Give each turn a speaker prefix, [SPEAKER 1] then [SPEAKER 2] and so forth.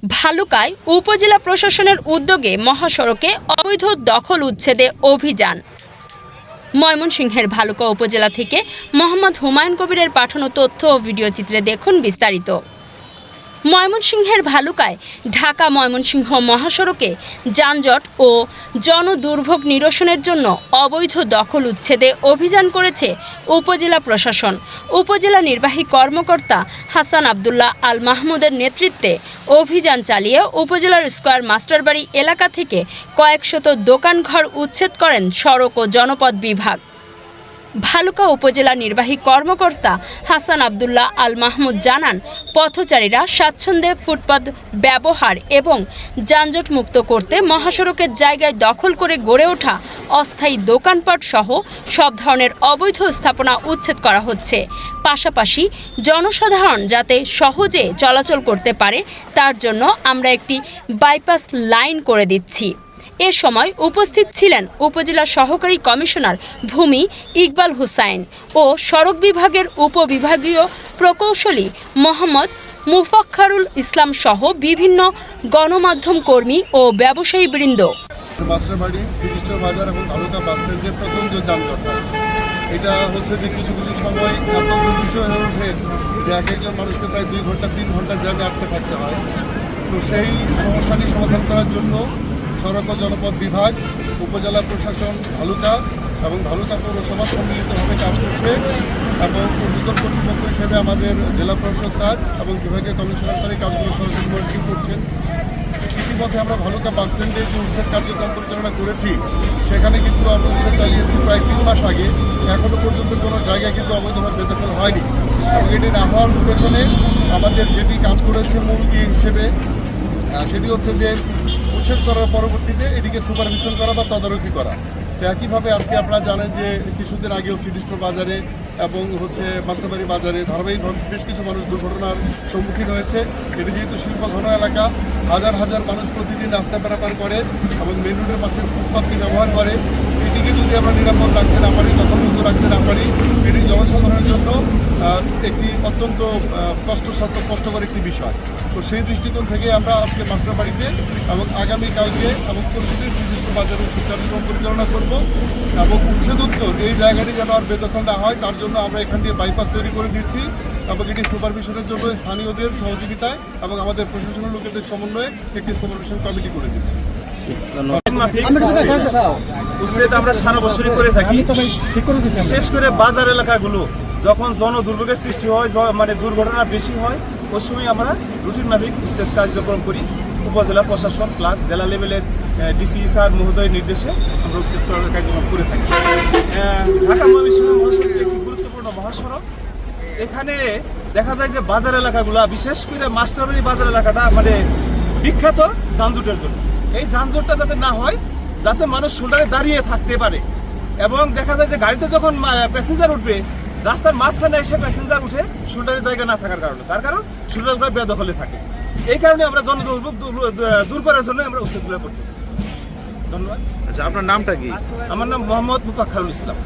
[SPEAKER 1] ভালুকায় উপজেলা প্রশাসনের উদ্যোগে মহাসড়কে অবৈধ দখল উচ্ছেদে অভিযান। ময়মনসিংহের ভালুকা উপজেলা থেকে মোহাম্মদ হুমায়ুন কবিরের পাঠানো তথ্য ও ভিডিও চিত্রে দেখুন বিস্তারিত। ময়মনসিংহের ভালুকায় ঢাকা ময়মনসিংহ মহাসড়কে যানজট ও জনদুর্ভোগ নিরসনের জন্য অবৈধ দখল উচ্ছেদে অভিযান করেছে উপজেলা প্রশাসন। উপজেলা নির্বাহী কর্মকর্তা হাসান আবদুল্লাহ আল মাহমুদের নেতৃত্বে অভিযান চালিয়ে উপজেলার স্কয়ার মাস্টারবাড়ি এলাকা থেকে কয়েকশত দোকানঘর উচ্ছেদ করেন সড়ক ও জনপথ বিভাগ। ভালুকা উপজেলা নির্বাহী কর্মকর্তা হাসান আবদুল্লাহ আল মাহমুদ জানান, পথচারীরা স্বাচ্ছন্দ্যে ফুটপাত ব্যবহার এবং যানজট মুক্ত করতে মহাসড়কের জায়গায় দখল করে গড়ে ওঠা অস্থায়ী দোকানপাট সহ সব ধরনের অবৈধ স্থাপনা উচ্ছেদ করা হচ্ছে। পাশাপাশি জনসাধারণ যাতে সহজে চলাচল করতে পারে তার জন্য আমরা একটি বাইপাস লাইন করে দিচ্ছি। এ সময় উপস্থিত ছিলেন উপজেলা সহকারী কমিশনার ভূমি ইকবাল হুসাইন ও সড়ক বিভাগের উপবিভাগীয় প্রকৌশলী মোহাম্মদ মুফাক্খারুল ইসলাম সহ বিভিন্ন গণমাধ্যম কর্মী ও ব্যবসায়ীবৃন্দ।
[SPEAKER 2] মাস্টারবাড়ি, ফিরিস্টার বাজার এবং ভালুকা বাস স্ট্যান্ডের প্রচণ্ড যানজট হয়। এটা হচ্ছে যে কিছু কিছু সময় এত দুর্বিষয় হয়ে ওঠে যে এক একজন মানুষকে প্রায় 2 ঘন্টা 3 ঘন্টা জ্যামে আটকে থাকতে হয়। তো সেই সমস্যাটি সমাধান করার জন্য সড়ক ও জনপথ বিভাগ, উপজেলা প্রশাসন ভালুকা এবং ভালুকা পৌরসভা সম্মিলিতভাবে কাজ করছে এবং ঊর্ধ্বতন কর্তৃপক্ষ হিসেবে আমাদের জেলা প্রশাসক স্যার এবং বিভাগীয় কমিশনার স্যার এই কাজগুলো সরাসরি মনিটরিং করছেন। ইতিমধ্যে আমরা ভালুকা বাস স্ট্যান্ডে যে উচ্ছেদ কার্যক্রম পরিচালনা করেছি সেখানে কিন্তু আমরা উচ্ছেদ চালিয়েছি প্রায় 3 মাস আগে। এখনও পর্যন্ত কোনো জায়গায় কিন্তু অবৈধভাবে বেদখল হয়নি এবং এটি না হওয়ার পেছনে আমাদের যেটি কাজ করেছে মূল হিসেবে সেটি হচ্ছে যে উচ্ছেদ করার পরবর্তীতে এটিকে সুপারভিশন করা বা তদারকি করা। তো একইভাবে আজকে আপনারা জানেন যে কিছুদিন আগেও ফিরিস্টার বাজারে এবং মাস্টারবাড়ি বাজারে ধারাবাহিকভাবে বেশ কিছু মানুষ দুর্ঘটনার সম্মুখীন হয়েছে। এটি যেহেতু শিল্প ঘন এলাকা, হাজার হাজার মানুষ প্রতিদিন রাস্তা পারাপার করে এবং মেন রোডের পাশে ফুটপাথটি ব্যবহার করে। এটিকে যদি আমরা নিরাপদ রাখতে না পারি, দখলমুক্ত রাখতে না পারি, এটি জনসাধারণের জন্য একটি অত্যন্ত কষ্টকর একটি বিষয়। তো সেই দৃষ্টিকোণ থেকে আমরা আজকে মাস্টারবাড়িতে এবং আগামীকালকে এবং পরশুদিন ফিরিস্টার বাজারে উচ্ছেদ কার্যক্রম পরিচালনা করব এবং উচ্ছেদোত্তর এই জায়গাটি যেন আর বেদখল না হয় তার জন্য আমরা এখান দিয়ে বাইপাস তৈরি করে দিচ্ছি এবং এটি সুপারভিশনের জন্য স্থানীয়দের সহযোগিতায় এবং আমাদের প্রশাসনের লোকেদের সমন্বয়ে একটি সুপারভিশন কমিটি করে দিচ্ছি।
[SPEAKER 3] উচ্ছেদ আমরা সারা বছরই করে থাকি, বিশেষ করে বাজার এলাকাগুলো যখন জনদুর্ভোগের সৃষ্টি হয়, মানে দুর্ঘটনা বেশি হয়, ওই সময় আমরা রুটিন মাফিক উচ্ছেদ কার্যক্রম করি। উপজেলা প্রশাসন প্লাস জেলা লেভেলের ডিসি স্যার মহোদয়ের নির্দেশে আমরা উচ্ছেদ করার কার্যক্রম করে থাকি। ঢাকা ময়মনসিংহ মহাসড়ক একটি গুরুত্বপূর্ণ মহাসড়ক। এখানে দেখা যায় যে বাজার এলাকাগুলো, বিশেষ করে মাস্টারবাড়ি বাজার এলাকাটা মানে বিখ্যাত যানজটের জন্য। এই যানজটটা যাতে না হয়, যাতে মানুষ শোল্ডারে দাঁড়িয়ে থাকতে পারে এবং দেখা যায় যে গাড়িতে যখন প্যাসেঞ্জার উঠবে রাস্তার মাঝখানে এসে প্যাসেঞ্জার উঠে শোল্ডারের জায়গা না থাকার কারণে, তার কারণ শোল্ডারগুলো বেদখলে থাকে। এই কারণে আমরা জনদুর্ভোগ দূর করার জন্য আমরা উচ্ছেদগুলো করতেছি। ধন্যবাদ।
[SPEAKER 4] আচ্ছা, আপনার নামটা কি?
[SPEAKER 3] আমার নাম মোহাম্মদ মুফাক্খারুল ইসলাম।